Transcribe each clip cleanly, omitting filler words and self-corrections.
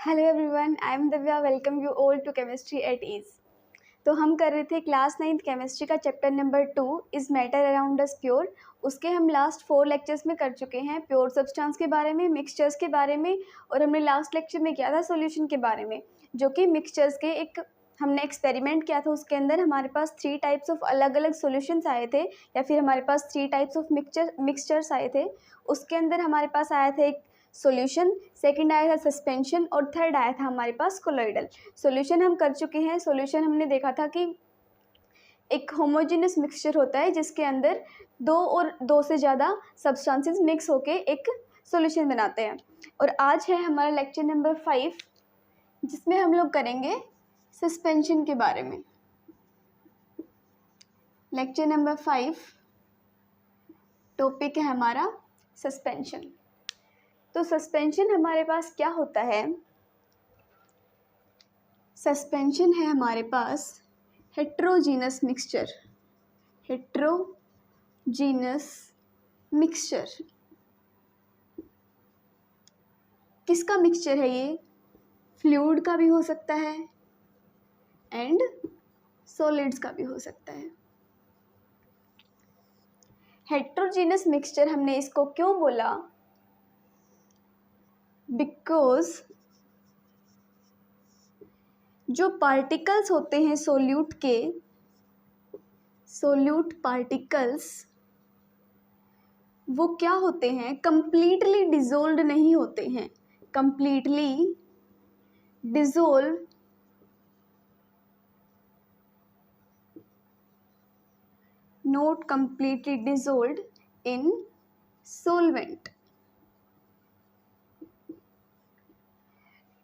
Hello everyone, I am Divya. Welcome you all to chemistry at ease. तो हम कर रहे थे क्लास 9th केमिस्ट्री का chapter number 2 is matter around us pure. उसके हम लास्ट 4 लेक्चर्स में कर चुके हैं, प्योर सब्सटेंस के बारे में, मिक्सचर्स के बारे में, और हमने लास्ट लेक्चर में किया था सॉल्यूशन के बारे में, जो कि मिक्सचर्स के एक हमने एक्सपेरिमेंट किया था। उसके अंदर हमारे पास 3 टाइप्स ऑफ अलग अलग सॉल्यूशंस आए थे, या फिर हमारे पास 3 टाइप्स ऑफ मिक्सचर्स आए थे। उसके अंदर हमारे पास आया था एक सॉल्यूशन, सेकंड आया था सस्पेंशन, और थर्ड आया था हमारे पास कोलॉइडल। सॉल्यूशन हम कर चुके हैं। सॉल्यूशन हमने देखा था कि एक होमोजेनस मिक्सचर होता है जिसके अंदर 2 से ज़्यादा सब्सटेंसेस मिक्स होके एक सॉल्यूशन बनाते हैं। और आज है हमारा लेक्चर नंबर 5, जिसमें हम लोग करेंगे सस्पेंशन के बारे में। लेक्चर नंबर 5 टॉपिक है हमारा सस्पेंशन। तो सस्पेंशन हमारे पास क्या होता है? सस्पेंशन है हमारे पास हेट्रोजीनस मिक्सचर। हेट्रोजीनस मिक्सचर किसका मिक्सचर है? ये फ्लूइड का भी हो सकता है एंड सॉलिड्स का भी हो सकता है। हेट्रोजीनस मिक्सचर हमने इसको क्यों बोला? बिकॉज जो पार्टिकल्स होते हैं सोल्यूट के, सोल्यूट पार्टिकल्स, वो क्या होते हैं? कंप्लीटली डिसॉल्व्ड नहीं होते हैं। Completely dissolve not completely dissolved in solvent.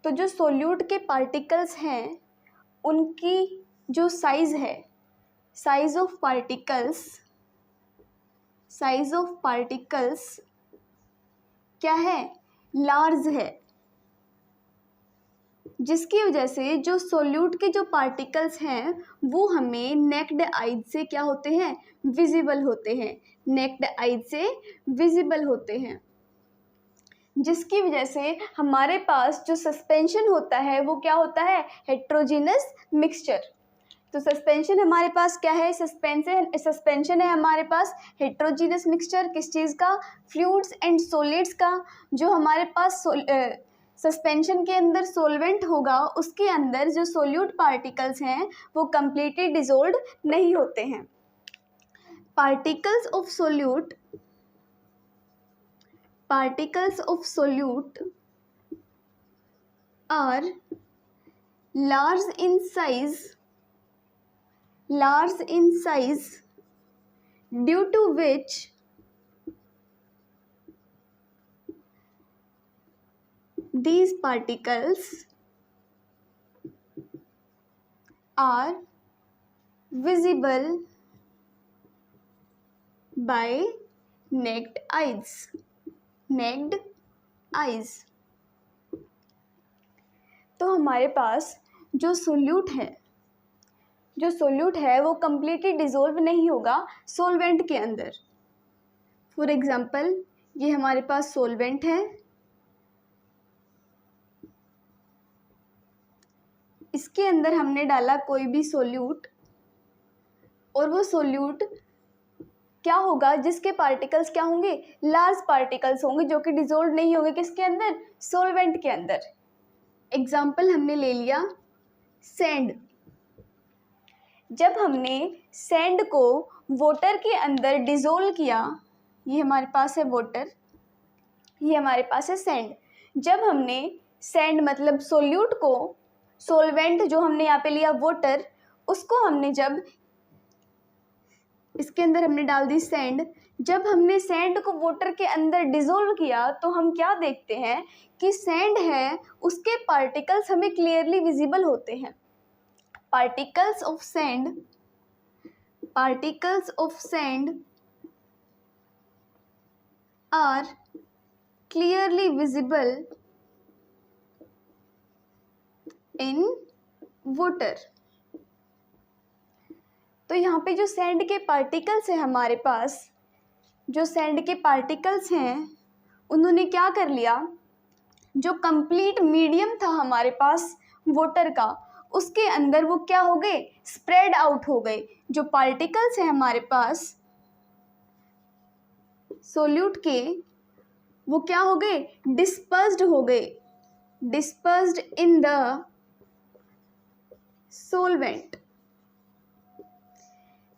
तो जो सोल्यूट के पार्टिकल्स हैं उनकी जो साइज है, साइज ऑफ पार्टिकल्स क्या है? लार्ज है, जिसकी वजह से जो सोल्यूट के जो पार्टिकल्स हैं वो हमें नेक्ड आइज से क्या होते हैं? विजिबल होते हैं। नेक्ड आइज से विजिबल होते हैं, जिसकी वजह से हमारे पास जो सस्पेंशन होता है वो क्या होता है? Heterogeneous mixture. तो सस्पेंशन हमारे पास क्या है? सस्पेंशन है हमारे पास हेट्रोजीनस मिक्सचर। किस चीज़ का? फ्लूइड्स एंड सॉलिड्स का। जो हमारे पास सस्पेंशन के अंदर सोलवेंट होगा, उसके अंदर जो सोल्यूट पार्टिकल्स हैं वो कंप्लीटली डिसॉल्व्ड नहीं होते हैं। Particles of solute are large in size due to which these particles are visible by naked eyes। तो हमारे पास जो सोल्यूट है वो कंप्लीटली डिसॉल्व नहीं होगा सोलवेंट के अंदर। फॉर एग्जांपल, ये हमारे पास सोलवेंट है, इसके अंदर हमने डाला कोई भी सोल्यूट, और वो सोल्यूट क्या होगा? जिसके पार्टिकल्स क्या होंगे? लार्ज पार्टिकल्स होंगे, जो कि डिसॉल्व नहीं होंगे किसके अंदर? सोलवेंट के अंदर। एग्जाम्पल हमने ले लिया सैंड। जब हमने सैंड को वाटर के अंदर डिसॉल्व किया, ये हमारे पास है वाटर, ये हमारे पास है सैंड। जब हमने सैंड मतलब सोल्यूट को, सोलवेंट जो हमने यहाँ पे लिया वाटर, उसको हमने जब इसके अंदर हमने डाल दी सैंड, जब हमने सैंड को वाटर के अंदर डिसॉल्व किया तो हम क्या देखते हैं कि सैंड है उसके पार्टिकल्स हमें क्लियरली विजिबल होते हैं। Particles of sand are clearly visible in water. तो यहाँ पे जो सैंड के पार्टिकल्स हैं हमारे पास, जो सैंड के पार्टिकल्स हैं उन्होंने क्या कर लिया? जो कंप्लीट मीडियम था हमारे पास वाटर का, उसके अंदर वो क्या हो गए, स्प्रेड आउट हो गए। जो पार्टिकल्स हैं हमारे पास सोल्यूट के, वो क्या हो गए, डिस्पर्स्ड हो गए, डिस्पर्स्ड इन द सोलवेंट,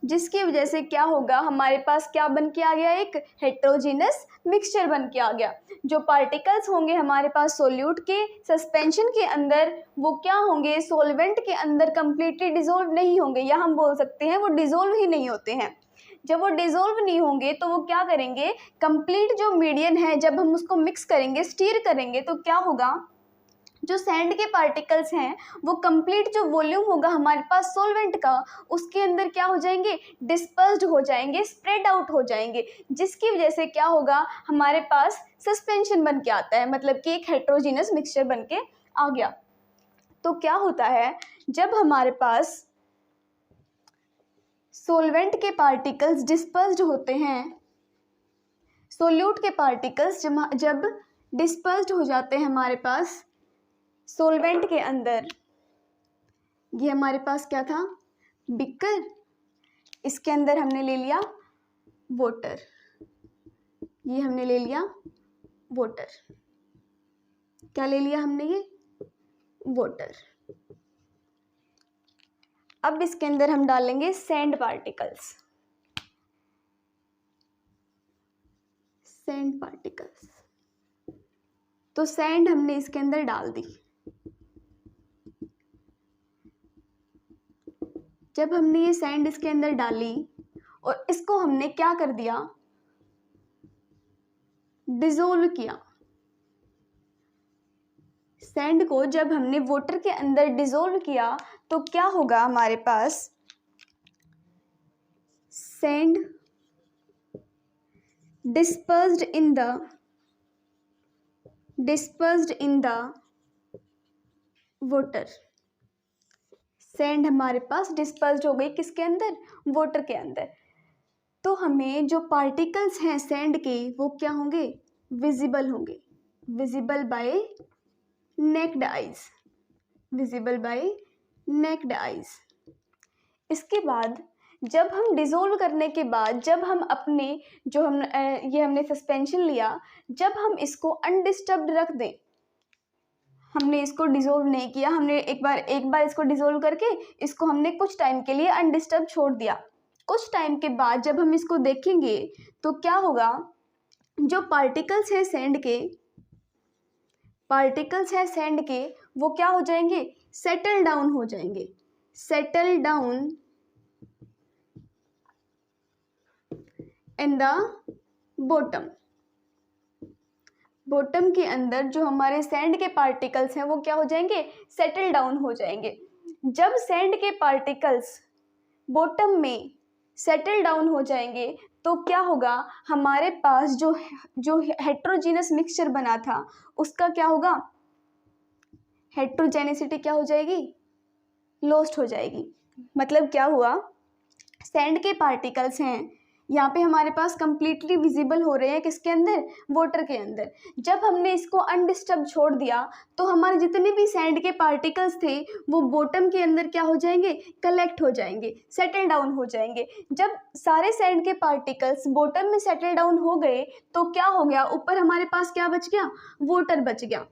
जिसकी वजह से क्या होगा, हमारे पास क्या बन के आ गया, एक हेट्रोजीनस मिक्सचर बन के आ गया। जो पार्टिकल्स होंगे हमारे पास सोल्यूट के सस्पेंशन के अंदर, वो क्या होंगे, सोलवेंट के अंदर कंप्लीटली डिसॉल्व नहीं होंगे, या हम बोल सकते हैं वो डिसॉल्व ही नहीं होते हैं। जब वो डिसॉल्व नहीं होंगे तो वो क्या करेंगे, कंप्लीट जो मीडियम है जब हम उसको मिक्स करेंगे, स्टीर करेंगे, तो क्या होगा, जो सैंड के पार्टिकल्स हैं वो कंप्लीट जो वॉल्यूम होगा हमारे पास सॉल्वेंट का, उसके अंदर क्या हो जाएंगे, डिस्पर्स्ड हो जाएंगे, स्प्रेड आउट हो जाएंगे, जिसकी वजह से क्या होगा, हमारे पास सस्पेंशन बन के आता है, मतलब कि एक हेट्रोजीनस मिक्सचर बन के आ गया। तो क्या होता है, जब हमारे पास सॉल्वेंट के पार्टिकल्स डिस्पर्स्ड होते हैं, सोल्यूट के पार्टिकल्स जब डिस्पर्स्ड हो जाते हैं हमारे पास सोलवेंट के अंदर, ये हमारे पास क्या था, बिकर, इसके अंदर हमने ले लिया वाटर, ये हमने ले लिया वाटर, क्या ले लिया हमने, ये वाटर। अब इसके अंदर हम डालेंगे सैंड पार्टिकल्स, सैंड पार्टिकल्स, तो सैंड हमने इसके अंदर डाल दी। जब हमने ये सैंड इसके अंदर डाली और इसको हमने क्या कर दिया, डिसॉल्व किया। सैंड को जब हमने वाटर के अंदर डिसॉल्व किया तो क्या होगा, हमारे पास sand dispersed in the water, sand हमारे पास डिस्पर्स्ड हो गई किसके अंदर, वाटर के अंदर। तो हमें जो पार्टिकल्स हैं सैंड के वो क्या होंगे, विजिबल होंगे, visible by naked eyes, visible by naked eyes. इसके बाद जब हम डिसॉल्व करने के बाद, जब हम अपने जो हम ये हमने सस्पेंशन लिया, जब हम इसको अनडिस्टर्ब्ड रख दें, हमने इसको डिसॉल्व नहीं किया, हमने एक बार इसको डिसॉल्व करके इसको हमने कुछ टाइम के लिए अनडिस्टर्ब छोड़ दिया। कुछ टाइम के बाद जब हम इसको देखेंगे तो क्या होगा, जो पार्टिकल्स हैं सैंड के वो क्या हो जाएंगे, सेटल डाउन हो जाएंगे, settle down in the bottom, bottom के अंदर जो हमारे सैंड के पार्टिकल्स हैं वो क्या हो जाएंगे, सेटल डाउन हो जाएंगे। जब सैंड के पार्टिकल्स बॉटम में सेटल डाउन हो जाएंगे तो क्या होगा, हमारे पास जो हेट्रोजीनस मिक्सचर बना था उसका क्या होगा, हेट्रोजेनिसिटी क्या हो जाएगी, लॉस्ट हो जाएगी। मतलब क्या हुआ, सैंड के पार्टिकल्स हैं यहाँ पे हमारे पास कंप्लीटली विजिबल हो रहे हैं किसके अंदर, वाटर के अंदर। जब हमने इसको अनडिस्टर्ब छोड़ दिया तो हमारे जितने भी सैंड के पार्टिकल्स थे वो बॉटम के अंदर क्या हो जाएंगे, कलेक्ट हो जाएंगे, सेटल डाउन हो जाएंगे। जब सारे सैंड के पार्टिकल्स बॉटम में सेटल डाउन हो गए तो क्या हो गया, ऊपर हमारे पास क्या बच गया, वाटर बच गया।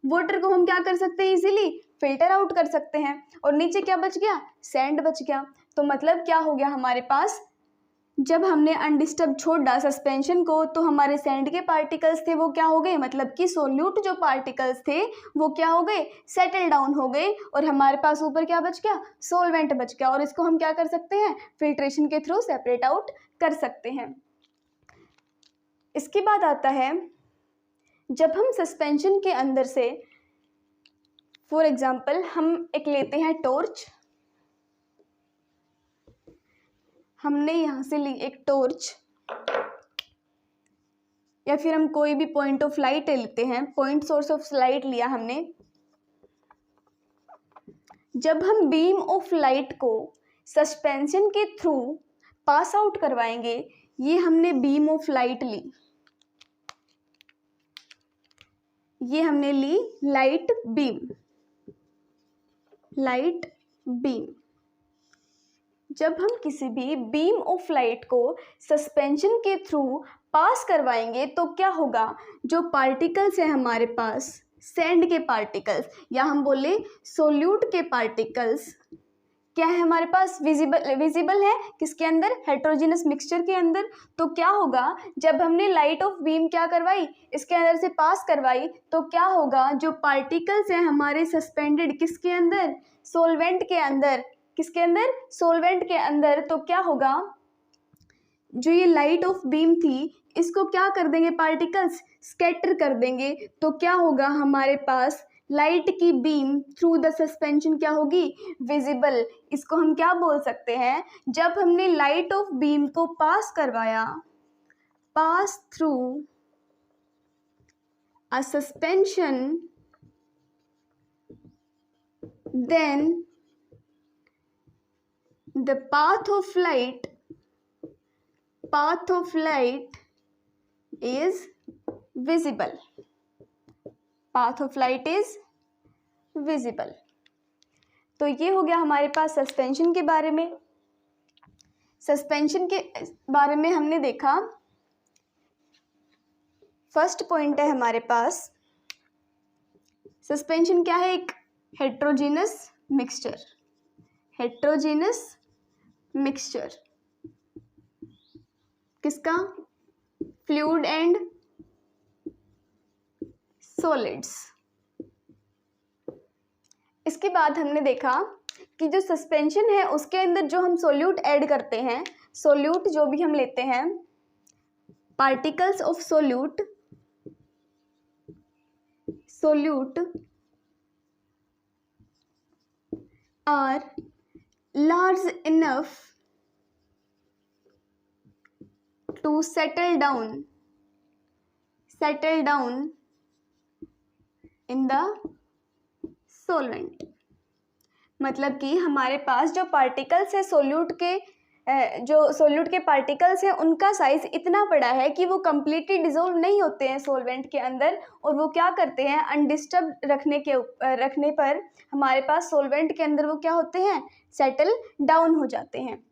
वाटर को हम क्या कर सकते हैं, इजीली फिल्टर आउट कर सकते हैं, और नीचे क्या बच गया, सैंड बच गया। तो मतलब क्या हो गया, हमारे पास जब हमने अनडिस्टर्ब छोड़ दिया सस्पेंशन को तो हमारे सैंड के पार्टिकल्स थे वो क्या हो गए, मतलब कि सोल्यूट जो पार्टिकल्स थे वो क्या हो गए, सेटल डाउन हो गए, और हमारे पास ऊपर क्या बच गया, सोलवेंट बच गया। और इसको हम क्या कर सकते हैं, फिल्ट्रेशन के थ्रू सेपरेट आउट कर सकते हैं। इसके बाद आता है, जब हम सस्पेंशन के अंदर से, फॉर एग्जाम्पल हम एक लेते हैं टॉर्च, हमने यहाँ से ली एक टॉर्च, या फिर हम कोई भी पॉइंट ऑफ लाइट लेते हैं, पॉइंट सोर्स ऑफ लाइट लिया हमने। जब हम बीम ऑफ लाइट को सस्पेंशन के थ्रू पास आउट करवाएंगे, ये हमने बीम ऑफ लाइट ली, ये हमने ली लाइट बीम। लाइट बीम, जब हम किसी भी बीम ऑफ लाइट को सस्पेंशन के थ्रू पास करवाएंगे तो क्या होगा, जो पार्टिकल्स है हमारे पास, सैंड के पार्टिकल्स या हम बोले सोल्यूट के पार्टिकल्स, क्या है हमारे पास, विजिबल है किसके अंदर, हेट्रोजीनस मिक्सचर के अंदर। तो क्या होगा, जब हमने लाइट ऑफ बीम क्या करवाई, इसके अंदर से पास करवाई, तो क्या होगा, जो पार्टिकल्स हैं हमारे सस्पेंडेड किसके अंदर, सोलवेंट के अंदर, किसके अंदर, सोलवेंट के अंदर। तो क्या होगा, जो ये लाइट ऑफ बीम थी इसको क्या कर देंगे, पार्टिकल्स स्कैटर कर देंगे। तो क्या होगा, हमारे पास लाइट की बीम थ्रू द सस्पेंशन क्या होगी, विजिबल। इसको हम क्या बोल सकते हैं, जब हमने लाइट ऑफ बीम को पास करवाया, pass through a suspension, then the path of light is visible. Path of light is visible. तो ये हो गया हमारे पास सस्पेंशन के बारे में। सस्पेंशन के बारे में हमने देखा, फर्स्ट पॉइंट है हमारे पास, सस्पेंशन क्या है, एक हेट्रोजीनस मिक्सचर। हेट्रोजीनस मिक्सचर किसका, फ्लूइड एंड सॉलिड्स। इसके बाद हमने देखा कि जो सस्पेंशन है उसके अंदर जो हम सोल्यूट ऐड करते हैं, सोल्यूट जो भी हम लेते हैं, particles of solute are large enough to settle down in the solvent। मतलब कि हमारे पास जो पार्टिकल्स है सोल्यूट के, जो सोल्यूट के पार्टिकल्स हैं उनका साइज इतना बड़ा है कि वो कम्प्लीटली डिसॉल्व नहीं होते हैं सोलवेंट के अंदर, और वो क्या करते हैं, अनडिस्टर्ब रखने पर हमारे पास सोलवेंट के अंदर वो क्या होते हैं, सेटल डाउन हो जाते हैं।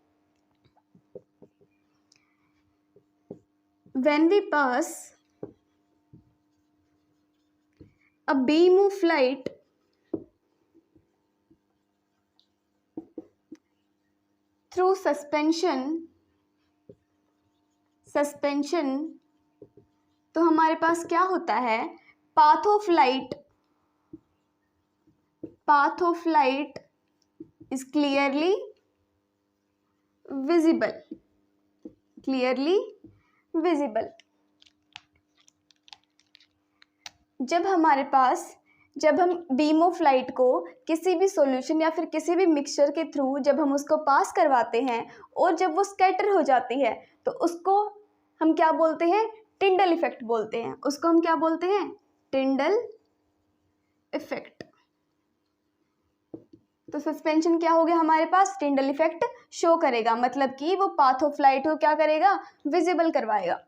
When we pass a beam of light through suspension, तो हमारे पास क्या होता है, path of light is clearly visible। जब हम बीम ऑफ लाइट को किसी भी सॉल्यूशन या फिर किसी भी मिक्सचर के थ्रू जब हम उसको पास करवाते हैं और जब वो स्कैटर हो जाती है तो उसको हम क्या बोलते हैं, टिंडल इफेक्ट बोलते हैं। उसको हम क्या बोलते हैं, टिंडल इफेक्ट। तो सस्पेंशन क्या हो गया हमारे पास, टिंडल इफेक्ट शो करेगा, मतलब कि वो पाथ ऑफ लाइट को क्या करेगा, विजिबल करवाएगा।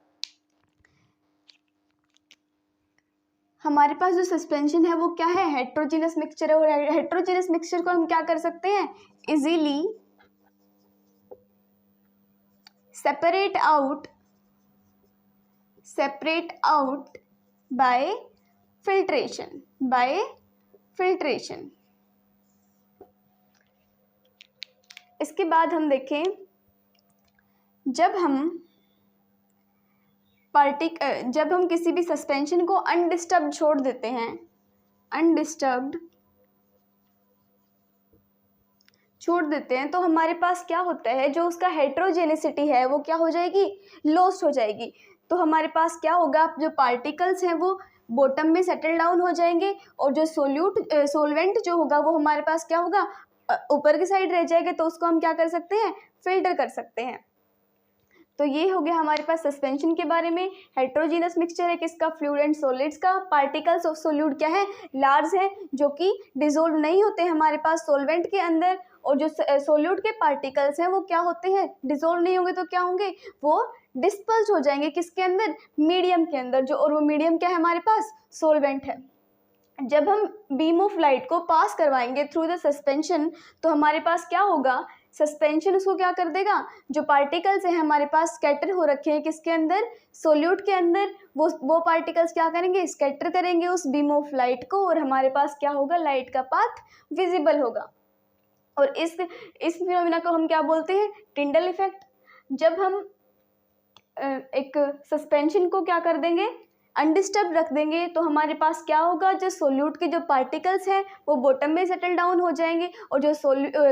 हमारे पास जो सस्पेंशन है वो क्या है, हेट्रोजीनस मिक्सचर है, और हेट्रोजीनस मिक्सचर को हम क्या कर सकते हैं, easily separate out by filtration. इसके बाद हम देखें, जब हम किसी भी सस्पेंशन को अनडिस्टर्ब्ड छोड़ देते हैं, तो हमारे पास क्या होता है, जो उसका हेट्रोजेनिसिटी है वो क्या हो जाएगी, लॉस्ट हो जाएगी। तो हमारे पास क्या होगा, जो पार्टिकल्स हैं वो बॉटम में सेटल डाउन हो जाएंगे, और जो सोलवेंट जो होगा वो हमारे पास क्या होगा, ऊपर की साइड रह जाएगा। तो उसको हम क्या कर सकते हैं, फिल्टर कर सकते हैं। तो ये हो गया हमारे पास सस्पेंशन के बारे में। हेट्रोजीनस मिक्सचर है किसका, फ्लूइड एंड सॉलिड्स का। पार्टिकल्स ऑफ सोल्यूट क्या है, लार्ज है, जो कि डिसॉल्व नहीं होते हमारे पास सोलवेंट के अंदर, और जो सोल्यूट के पार्टिकल्स हैं वो क्या होते हैं, डिसॉल्व नहीं होंगे तो क्या होंगे, वो डिस्पर्स हो जाएंगे किसके अंदर, मीडियम के अंदर। जो और वो मीडियम क्या है हमारे पास, सोलवेंट है। जब हम बीम ऑफ लाइट को पास करवाएंगे थ्रू द सस्पेंशन, तो हमारे पास क्या होगा, सस्पेंशन उसको क्या कर देगा, जो पार्टिकल्स हैं हमारे पास स्कैटर हो रखे हैं किसके अंदर, सोल्यूट के अंदर, वो पार्टिकल्स क्या करेंगे, स्कैटर करेंगे उस बीम ऑफ लाइट को, और हमारे पास क्या होगा, लाइट का पाथ विजिबल होगा। और इस फिनोमिना को हम क्या बोलते हैं, टिंडल इफेक्ट। जब हम एक सस्पेंशन को क्या कर देंगे, अनडिस्टर्ब रख देंगे, तो हमारे पास क्या होगा, जो सोल्यूट के जो पार्टिकल्स हैं वो बॉटम में सेटल डाउन हो जाएंगे, और जो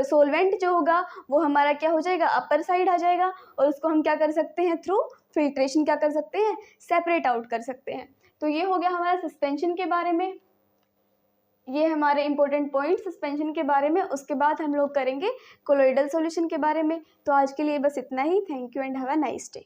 सोलवेंट जो होगा वो हमारा क्या हो जाएगा, अपर साइड आ जाएगा, और उसको हम क्या कर सकते हैं, थ्रू फिल्ट्रेशन क्या कर सकते हैं, सेपरेट आउट कर सकते हैं। तो ये हो गया हमारा सस्पेंशन के बारे में, ये हमारे इंपॉर्टेंट पॉइंट सस्पेंशन के बारे में। उसके बाद हम लोग करेंगे कोलोइडल सॉल्यूशन के बारे में। तो आज के लिए बस इतना ही। Thank you and have a nice day.